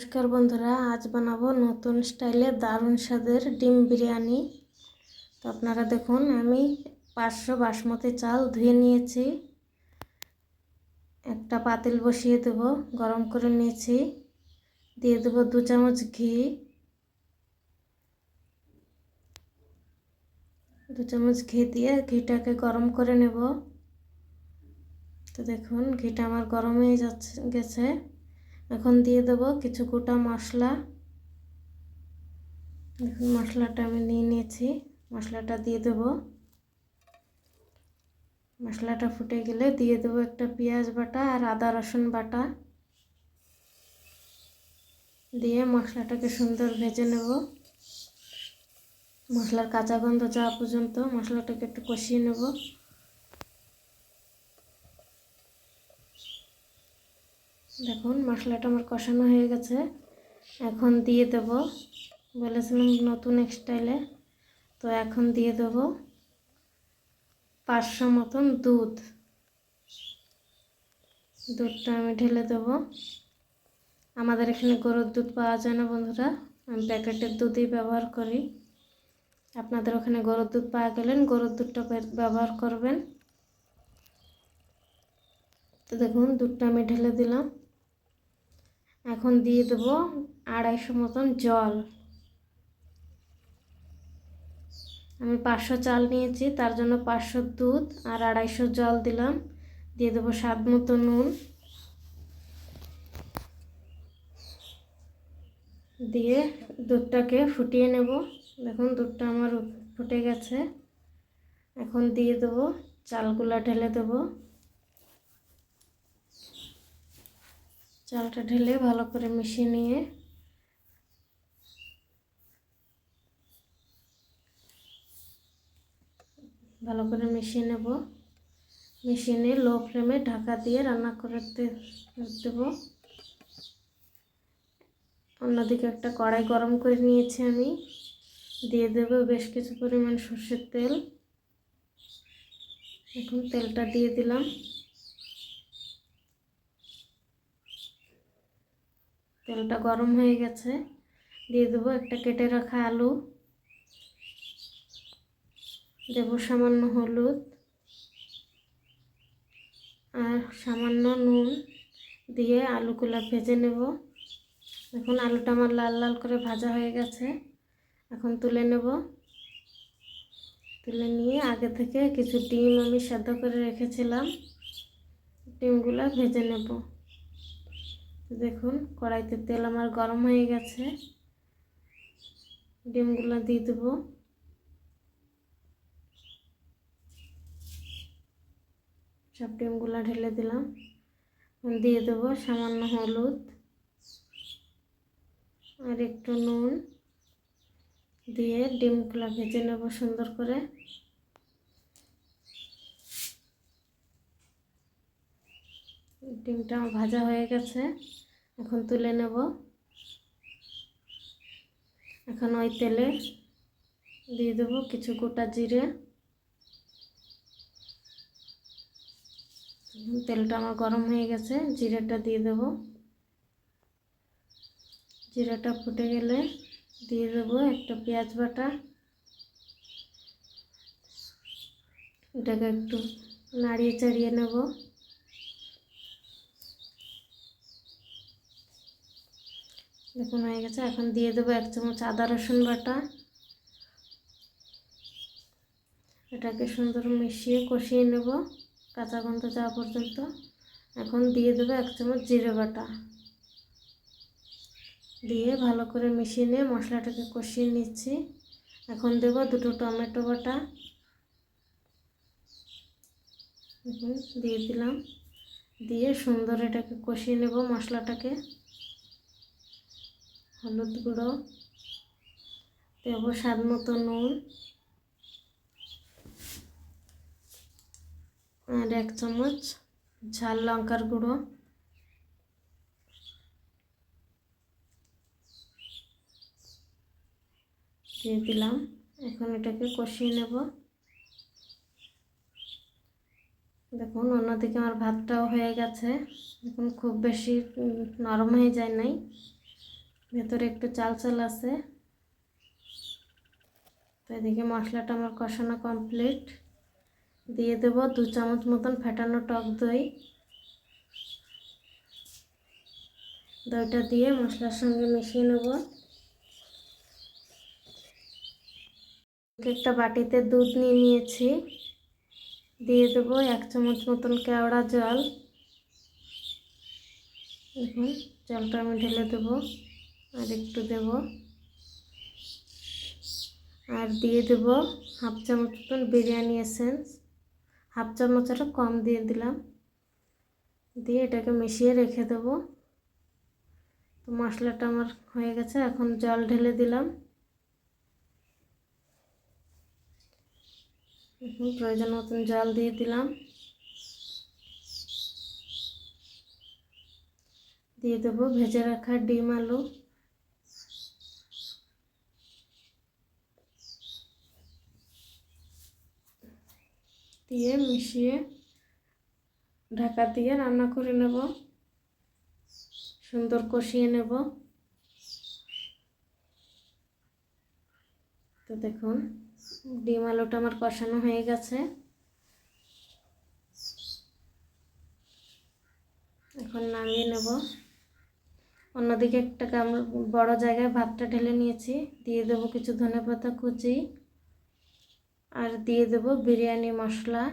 নমস্কার বন্ধুরা, আজ বানাবো নতুন স্টাইলে দারুণ স্বাদের ডিম বিরিয়ানি। তো আপনারা দেখুন, আমি 500 বাসমতি চাল ধুয়ে নিয়েছি। একটা পাতিল বসিয়ে দেব, গরম করে নিয়েছি। দিয়ে দেব 2 চামচ ঘি। 2 চামচ ঘি দিয়ে ঘিটাকে গরম করে নেব। তো দেখুন, ঘিটা আমার গরম হয়ে গেছে। এখন দিয়ে দেব কিছু গোটা মশলা। দেখুন, মশলাটা আমি নিয়েছি। মশলাটা দিয়ে দেব। মশলাটা ফুটে গেলে দিয়ে দেব একটা পেঁয়াজ বাটা আর আদা রসুন বাটা। দিয়ে মশলাটাকে সুন্দর ভেজে নেব। মশলার কাঁচা গন্ধ যাওয়া পর্যন্ত মশলাটাকে একটু কষিয়ে নেব। দেখুন, মশলাটা আমার কষানো হয়ে গেছে। এখন দিয়ে দেব, বলেছিলাম নতুন স্টাইলে, তো এখন দিয়ে দেব 500 মতন দুধ। দুধটা আমি ঢেলে দেব। আমাদের এখানে গরুর দুধ পাওয়া যায় না বন্ধুরা, আমি প্যাকেটের দুধই ব্যবহার করি। আপনাদের ওখানে গরুর দুধ পাওয়া গেলেন গরুর দুধটা ব্যবহার করবেন। তো দেখুন, দুধটা আমি ঢেলে দিলাম। এখন দিয়ে দেব 250 মতন জল। আমি 500 চাল নিয়েছি, তার জন্য 500 দুধ আর 250 জল দিলাম। দিয়ে দেবো স্বাদ মতো নুন। দিয়ে দুধটাকে ফুটিয়ে নেব। দেখুন, দুধটা আমার ফুটে গেছে। এখন দিয়ে দেবো চালগুলা, ঢেলে দেব। চালটা ঢেলে ভালো করে মিশিয়ে নিয়ে ভালো করে মিশিয়ে নেব। মিশিয়ে নিয়ে লো ফ্লেমে ঢাকা দিয়ে রান্না করতে দেব। অন্যদিকে একটা কড়াই গরম করে নিয়েছি আমি। দিয়ে দেব বেশ কিছু পরিমাণ সরষের তেল। এখন তেলটা দিয়ে দিলাম। তেলটা গরম হয়ে গেছে। দিয়ে দেবো একটা কেটে রাখা আলু। দেব সামান্য হলুদ আর সামান্য নুন। দিয়ে আলুগুলো ভেজে নেব। এখন আলুটা আমার লাল লাল করে ভাজা হয়ে গেছে। এখন তুলে নেব। তুলে নিয়ে আগে থেকে কিছু ডিম আমি সেদ্ধ করে রেখেছিলাম, ডিমগুলো ভেজে নেব। দেখুন, কড়াইতে তেল আমার গরম হয়ে গেছে। ডিমগুলো দিয়ে দেব। সব ডিমগুলো ঢেলে দিলাম। দিয়ে দেব সামান্য হলুদ আর একটু নুন। দিয়ে ডিমগুলো ভেজে নেব সুন্দর করে। ডিমটা ভাজা হয়ে গেছে, এখন তুলে নেব। এখন ওই তেলে দিয়ে দেব কিছু গোটা জিরে। তেলটা আমার গরম হয়ে গেছে, জিরেটা দিয়ে দেব। জিরাটা ফুটে গেলে দিয়ে দেব একটা পেঁয়াজ বাটা। এটাকে একটু নাড়িয়ে চাড়িয়ে নেব। দেখুন, হয়ে গেছে। এখন দিয়ে দেবো 1 চামচ আদা রসুন বাটা। এটাকে সুন্দর মিশিয়ে কষিয়ে নেব কাঁচা গন্ধ যাওয়া পর্যন্ত। এখন দিয়ে দেবো 1 চামচ জিরে বাটা। দিয়ে ভালো করে মিশিয়ে নিয়ে মশলাটাকে কষিয়ে নিচ্ছি। এখন দেব 2টো টমেটো বাটা। দিয়ে দিলাম। দিয়ে সুন্দর এটাকে কষিয়ে নেব মশলাটাকে। হলুদ গুঁড়ো দেব, স্বাদ মতো নুন আর 1 চামচ ঝাল লঙ্কার গুঁড়ো দিয়ে দিলাম। এখন এটাকে কষিয়ে নেব। দেখুন, অন্যদিকে আমার ভাতটাও হয়ে গেছে। দেখুন, খুব বেশি নরম হয়ে যায় নাই। ভেতরে একটু চাল চাল আছে। তো এদিকে মশলাটা আমার কষানো কমপ্লিট। দিয়ে দেব 2 চামচ মতন ফেটানো টক দই। দইটা দিয়ে মশলার সঙ্গে মিশিয়ে নেব। একটা বাটিতে দুধ নিয়ে নিয়েছি, দিয়ে দেব 1 চামচ মতন কেওড়া জল। দেখুন জলটা আমি ঢেলে দেব, আর একটু দেব, আর দিয়ে দেব 1/2 চামচ মতন বিরিয়ানি এসেন্স। 1/2 চামচেরও কম দিয়ে দিলাম। দিয়ে এটাকে মিশিয়ে রেখে দেব। তো মশলাটা আমার হয়ে গেছে, এখন জল ঢেলে দিলাম। এখন প্রয়োজন মতন জল দিয়ে দিলাম। দিয়ে দেবো ভেজে রাখা ডিম আলু। দিয়ে মিশিয়ে ঢাকা দিয়ে রান্না করে নেব, সুন্দর কষিয়ে নেব। তো দেখুন ডিম আলুটা আমার কষানো হয়ে গেছে। এখন নামিয়ে নেব। অন্যদিকে একটা বড় জায়গায় ভাতটা ঢেলে নিয়েছি, দিয়ে দেব কিছু ধনেপাতা কুচি, আর দিয়ে দেব বিরিয়ানি মশলা।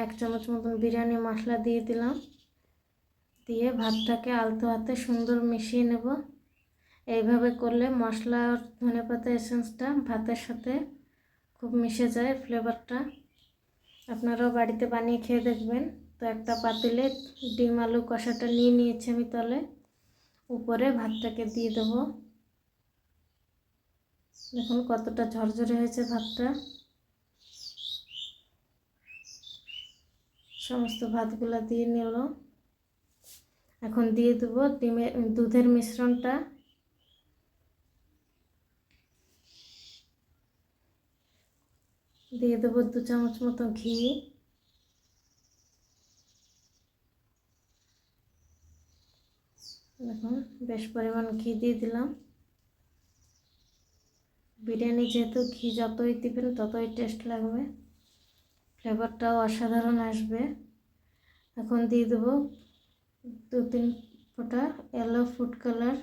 1 চামচ মতন বিরিয়ানি মশলা দিয়ে দিলাম। দিয়ে ভাতটাকে আলতো হাতে সুন্দর মিশিয়ে নেব। এইভাবে করলে মশলা আর ধনেপাতা এসেন্সটা ভাতের সাথে খুব মিশে যায় ফ্লেভারটা। আপনারাও বাড়িতে বানিয়ে খেয়ে দেখবেন। তো একটা পাতিলে ডিম আলু কষাটা নিয়ে নিয়েছি আমি তলে, উপরে ভাতটাকে দিয়ে দেব। দেখুন কতটা ঝরঝরে হয়েছে ভাতটা। সমস্ত ভাতগুলো দিয়ে নিল। এখন দিয়ে দেব দুধের মিশ্রণটা। দিয়ে দেবো 2 চামচ মতো ঘি। দেখুন বেশ পরিমাণ ঘি দিয়ে দিলাম। বিরিয়ানি যেহেতু ঘি যতই দিবেন ততই টেস্ট লাগবে, ফ্লেভারটাও অসাধারণ আসবে। এখন দিয়ে দেবো 2-3 ফোঁটা ইয়েলো ফুড কালার,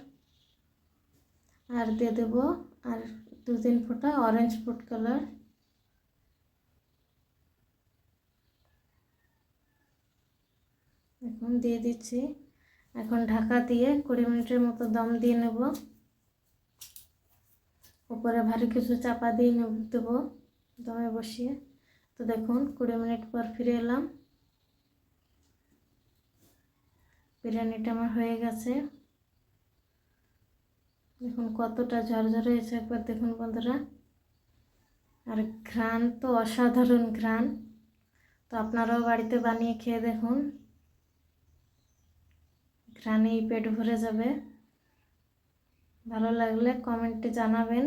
আর দিয়ে দেবো আর 2-3 ফোঁটা অরেঞ্জ ফুড কালার। এখন দিয়ে দিচ্ছি। এখন ঢাকা দিয়ে 20 মিনিটের মতো দম দিয়ে নেব। উপরে ভারী কিছু চাপা দিয়ে দেবো দমে বসিয়ে। তো দেখুন 20 মিনিট পর ফিরে এলাম। বিরিয়ানিটা আমার হয়ে গেছে। দেখুন কতটা ঝরঝরে হয়েছে, একবার দেখুন বন্ধুরা। আর ঘ্রাণ তো অসাধারণ ঘ্রাণ। তো আপনারাও বাড়িতে বানিয়ে খেয়ে দেখুন, ঘ্রাণেই পেট ভরে যাবে। ভালো লাগলে কমেন্টে জানাবেন।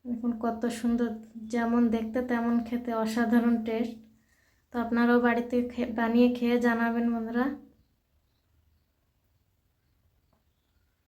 দেখুন কত সুন্দর, যেমন দেখতে তেমন খেতে, অসাধারণ টেস্ট। তো আপনারাও বাড়িতে বানিয়ে খেয়ে জানাবেন বন্ধুরা।